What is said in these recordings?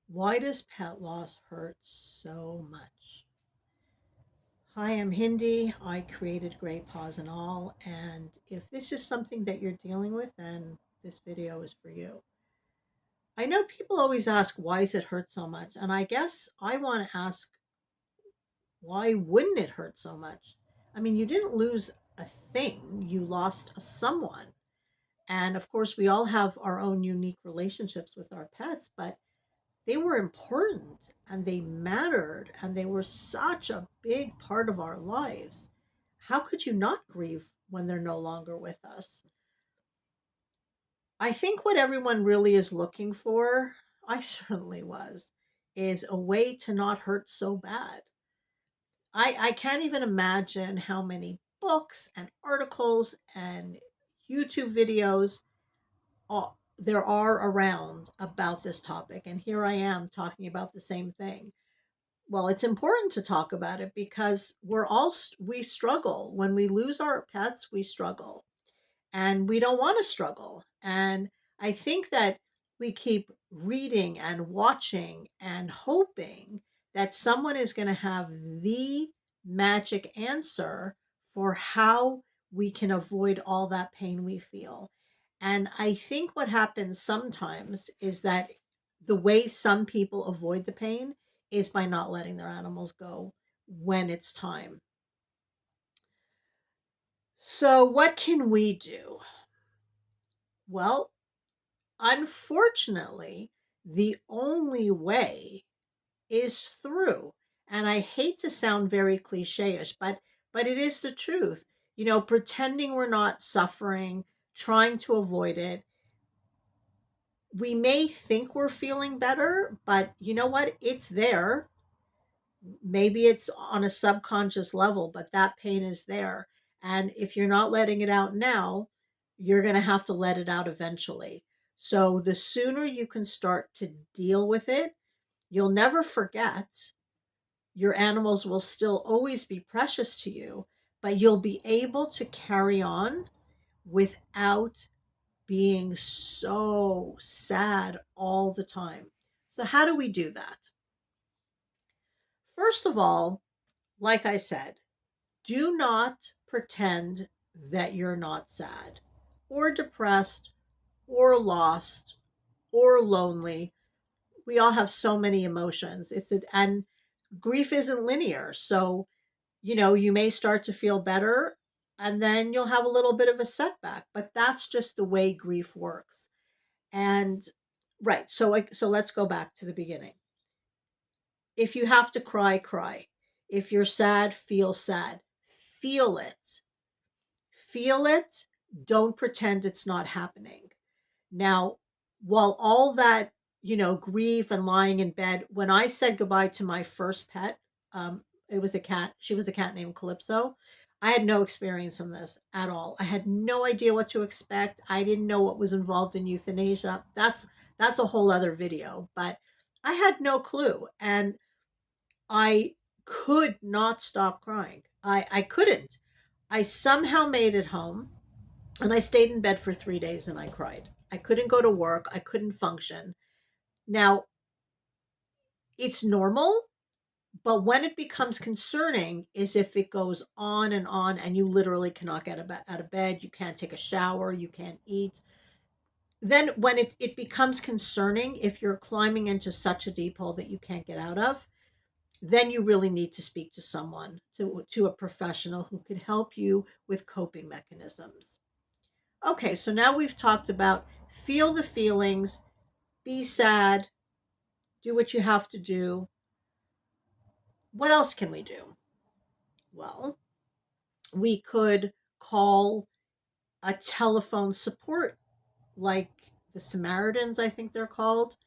Why does pet loss hurt so much? Hi, I'm Hindi. I created Great Paws and All. And if this is something that you're dealing with, then this video is for you. I know people always ask, why does it hurt so much? And I guess I want to ask, why wouldn't it hurt so much? I mean, you didn't lose a thing, you lost a someone. And of course, we all have our own unique relationships with our pets, but they were important and they mattered and they were such a big part of our lives. How could you not grieve when they're no longer with us? I think what everyone really is looking for, I certainly was, is a way to not hurt so bad. I can't even imagine how many books and articles and YouTube videos there are around about this topic. And here I am talking about the same thing. Well, it's important to talk about it because we struggle when we lose our pets. We struggle and we don't want to struggle. And I think that we keep reading and watching and hoping that someone is going to have the magic answer for how we can avoid all that pain we feel. And I think what happens sometimes is that the way some people avoid the pain is by not letting their animals go when it's time. So, what can we do? Well, unfortunately, the only way is through. And I hate to sound very cliche-ish, but it is the truth. Pretending we're not suffering, trying to avoid it. We may think we're feeling better, but you know what? It's there. Maybe it's on a subconscious level, but that pain is there. And if you're not letting it out now, you're going to have to let it out eventually. So the sooner you can start to deal with it, you'll never forget. Your animals will still always be precious to you, but you'll be able to carry on without being so sad all the time. So, how do we do that? First of all, like I said, do not pretend that you're not sad or depressed or lost or lonely. We all have so many emotions. And grief isn't linear. So, you may start to feel better and then you'll have a little bit of a setback, but that's just the way grief works. And right, so let's go back to the beginning. If you have to cry, cry. If you're sad, feel sad. Feel it. Feel it. Don't pretend it's not happening. Now, while all that, grief and lying in bed, when I said goodbye to my first pet, it was a cat. She was a cat named Calypso. I had no experience in this at all. I had no idea what to expect. I didn't know what was involved in euthanasia. That's a whole other video, but I had no clue. And I could not stop crying. I couldn't. I somehow made it home and I stayed in bed for 3 days and I cried. I couldn't go to work. I couldn't function. Now, it's normal, but when it becomes concerning is if it goes on and you literally cannot get out of bed. You can't take a shower. You can't eat. Then, when it becomes concerning, if you're climbing into such a deep hole that you can't get out of, then you really need to speak to someone, to a professional who can help you with coping mechanisms. Okay, so now we've talked about feel the feelings, be sad, do what you have to do. What else can we do? Well, we could call a telephone support like the Samaritans, I think they're called,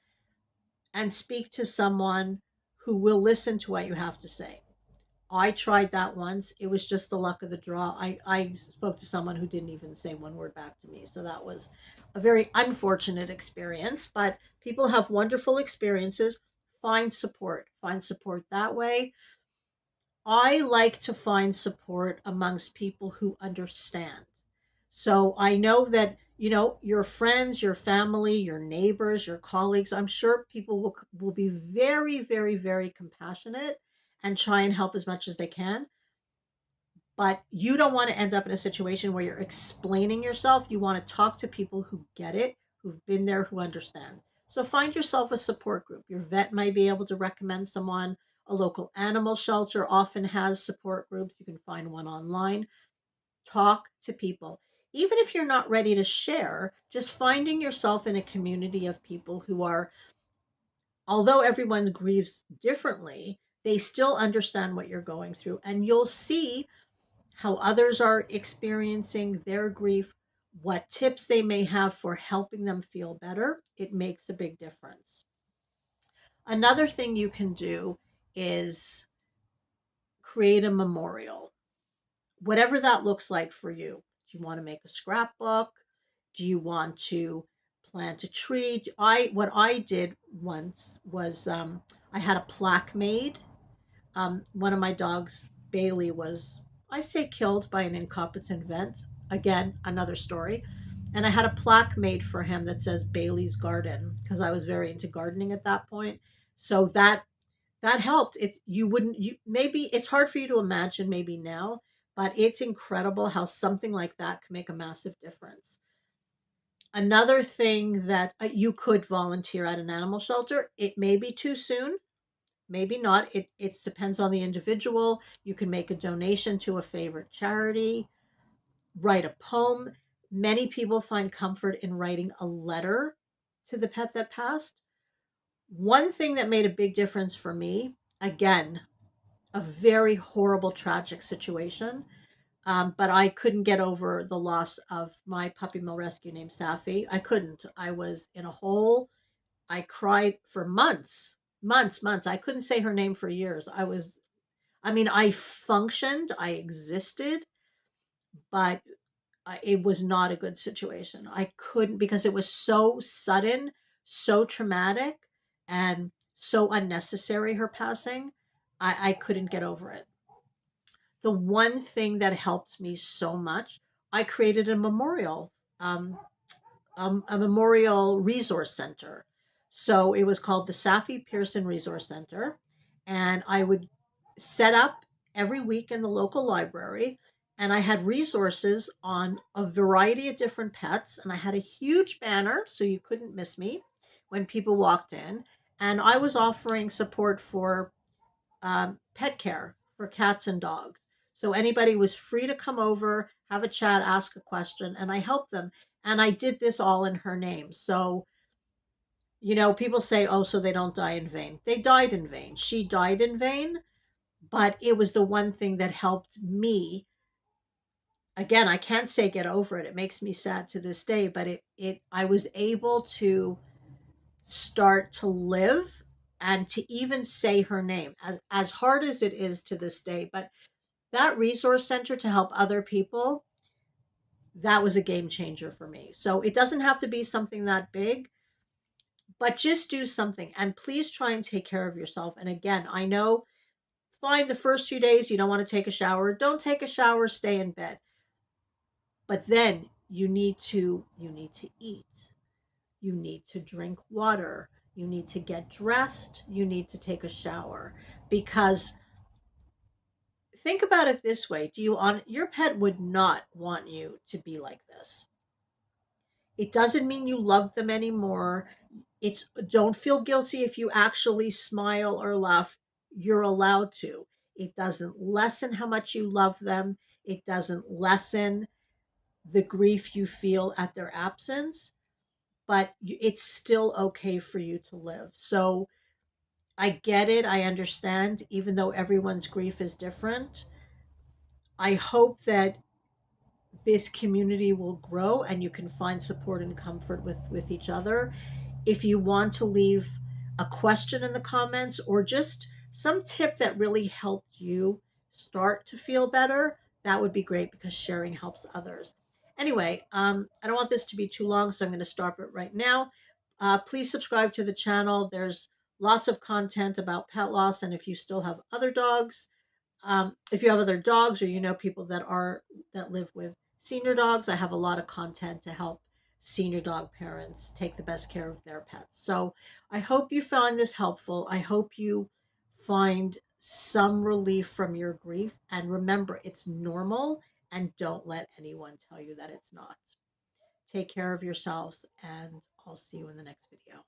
and speak to someone who will listen to what you have to say. I tried that once. It was just the luck of the draw. I spoke to someone who didn't even say one word back to me. So that was a very unfortunate experience. But people have wonderful experiences. Find support. Find support that way. I like to find support amongst people who understand. So I know that, Your friends, your family, your neighbors, your colleagues, I'm sure people will be very, very, very compassionate and try and help as much as they can. But you don't want to end up in a situation where you're explaining yourself. You want to talk to people who get it, who've been there, who understand. So find yourself a support group. Your vet might be able to recommend someone. A local animal shelter often has support groups. You can find one online. Talk to people. Even if you're not ready to share, just finding yourself in a community of people who are, although everyone grieves differently, they still understand what you're going through. And you'll see how others are experiencing their grief, what tips they may have for helping them feel better. It makes a big difference. Another thing you can do is create a memorial, whatever that looks like for you. Do you want to make a scrapbook? Do you want to plant a tree? What I did once was I had a plaque made. One of my dogs, Bailey, was, I say, killed by an incompetent vet. Again, another story. And I had a plaque made for him that says Bailey's Garden because I was very into gardening at that point. So that helped. It's you wouldn't you maybe it's hard for you to imagine maybe now, but it's incredible how something like that can make a massive difference. Another thing that you could volunteer at an animal shelter. It may be too soon, maybe not. It depends on the individual. You can make a donation to a favorite charity, write a poem. Many people find comfort in writing a letter to the pet that passed. One thing that made a big difference for me, again, a very horrible, tragic situation. But I couldn't get over the loss of my puppy mill rescue named Safi. I couldn't. I was in a hole. I cried for months, months, months. I couldn't say her name for years. I functioned, I existed, but it was not a good situation. I couldn't because it was so sudden, so traumatic, and so unnecessary, her passing. I couldn't get over it. The one thing that helped me so much, I created a memorial, a memorial resource center. So it was called the Safi Pearson Resource Center, and I would set up every week in the local library, and I had resources on a variety of different pets, and I had a huge banner so you couldn't miss me when people walked in, and I was offering support for pet care for cats and dogs. So anybody was free to come over, have a chat, ask a question, and I helped them. And I did this all in her name. So, people say, oh, so they don't die in vain. They died in vain. She died in vain, but it was the one thing that helped me. Again, I can't say get over it. It makes me sad to this day, but I was able to start to live and to even say her name as hard as it is to this day. But that resource center to help other people, that was a game changer for me. So it doesn't have to be something that big, but just do something, and please try and take care of yourself. And again, I know, fine, the first few days you don't want to take a shower, don't take a shower, stay in bed. But then you need to eat, you need to drink water, you need to get dressed, you need to take a shower, because think about it this way. Do you on Your pet would not want you to be like this. It doesn't mean you love them anymore. It's Don't feel guilty if you actually smile or laugh. You're allowed to. It doesn't lessen how much you love them. It doesn't lessen the grief you feel at their absence, but it's still okay for you to live. So I get it. I understand, even though everyone's grief is different. I hope that this community will grow and you can find support and comfort with each other. If you want to leave a question in the comments or just some tip that really helped you start to feel better, that would be great because sharing helps others. Anyway, I don't want this to be too long, so I'm going to stop it right now. Please subscribe to the channel. There's lots of content about pet loss, and if you still have other dogs, if you have other dogs or people that live with senior dogs, I have a lot of content to help senior dog parents take the best care of their pets. So I hope you found this helpful. I hope you find some relief from your grief. And remember, it's normal, and don't let anyone tell you that it's not. Take care of yourselves, and I'll see you in the next video.